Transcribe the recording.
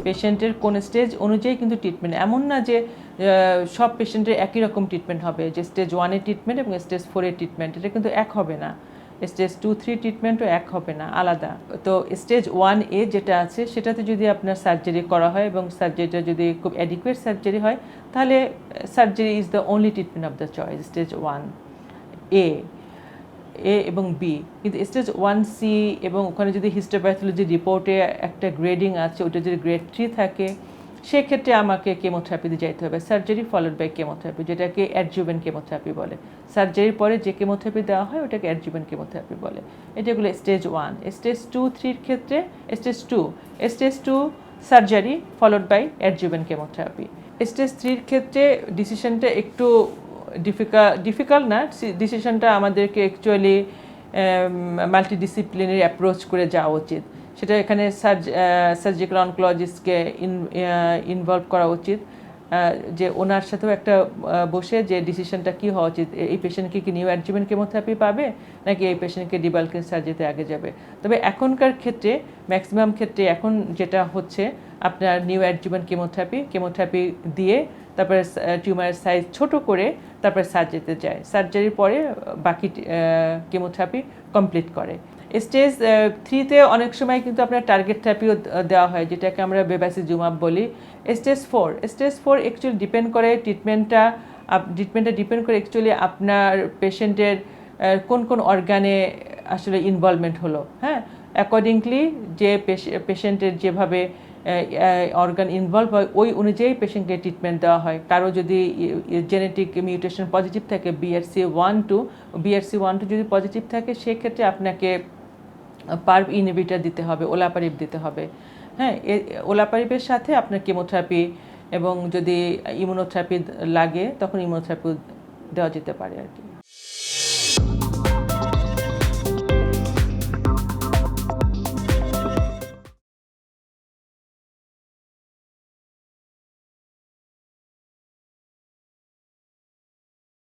পেশেন্টের কোন স্টেজ অনুযায়ী কিন্তু ট্রিটমেন্ট, এমন না যে সব পেশেন্টের একই রকম ট্রিটমেন্ট হবে, যে স্টেজ 1-এর ট্রিটমেন্ট এবং স্টেজ 4-এর ট্রিটমেন্ট এটা কিন্তু এক হবে না, স্টেজ 2-3 ট্রিটমেন্টও এক হবে না, আলাদা। তো স্টেজ 1A যেটা আছে সেটাতে যদি আপনার সার্জারি করা হয় এবং সার্জারিটা যদি খুব অ্যাডিকুয়েট সার্জারি হয়, তাহলে surgery is the only treatment of the choice, stage 1A এবং বি। কিন্তু স্টেজ 1C এবং ওখানে যদি হিস্টোপ্যাথোলজি রিপোর্টে একটা গ্রেডিং আছে, ওটা যদি গ্রেড 3 থাকে, সেক্ষেত্রে আমাকে কেমোথেরাপিতে যাইতে হবে, সার্জারি ফলোড বাই কেমোথেরাপি, যেটাকে অ্যাডজুভেন্ট কেমোথেরাপি বলে। সার্জারির পরে যে কেমোথেরাপি দেওয়া হয় ওটাকে অ্যাডজুভেন্ট কেমোথেরাপি বলে। এটাগুলো স্টেজ 1। স্টেজ 2-3 ক্ষেত্রে stage 2 surgery followed by adjuvant chemotherapy. Stage 3-র ক্ষেত্রে ডিসিশনটা একটু ডিফিকাল্ট না, ডিসিশনটা আমাদেরকে অ্যাকচুয়ালি মাল্টিডিসিপ্লিনারি অ্যাপ্রোচ করে যাওয়া উচিত। সেটা এখানে সার্জিক্যাল অনকোলজিস্টকে ইনভলভ করা উচিত, যে ওনার সাথেও একটা বসে যে ডিসিশনটা কী হওয়া উচিত, এই পেশেন্টকে কি নিউ অ্যাডজুভেন্ট কেমোথেরাপি পাবে নাকি এই পেশেন্টকে ডিবালকিং সার্জারিতে আগে যাবে। তবে এখনকার ক্ষেত্রে ম্যাক্সিমাম ক্ষেত্রে এখন যেটা হচ্ছে আপনার নিউ অ্যাডজুভেন্ট কেমোথেরাপি দিয়ে তারপরে টিউমারের সাইজ ছোট করে তারপরে সার্জারিতে যায়, সার্জারির পরে বাকি কেমোথেরাপি কমপ্লিট করে। স্টেজ 3-তে অনেক সময় কিন্তু আপনার টার্গেট থেরাপিও দেওয়া হয়, যেটাকে আমরা বেভাসিজুমাব বলি। স্টেজ 4 অ্যাকচুয়ালি ডিপেন্ড করে ট্রিটমেন্টটা ডিপেন্ড করে অ্যাকচুয়ালি আপনার পেশেন্টের কোন কোন অর্গানে আসলে ইনভলভমেন্ট হলো, হ্যাঁ, অ্যাকর্ডিংলি যে পেশেন্টের যেভাবে অর্গান ইনভলভ হয় ওই অনুযায়ী পেশেন্টকে ট্রিটমেন্ট দেওয়া হয়। কারো যদি জেনেটিক মিউটেশন পজিটিভ থাকে, BRCA1-2 যদি পজিটিভ থাকে, সেক্ষেত্রে আপনাকে পার্ভ ইনহিবিটর দিতে হবে, ওলাপারিব দিতে হবে, হ্যাঁ। ওলাপারিবের সাথে আপনার কেমোথেরাপি এবং যদি ইমিউনোথেরাপি লাগে তখন ইমিউনোথেরাপি দেওয়া যেতে পারে আর কি।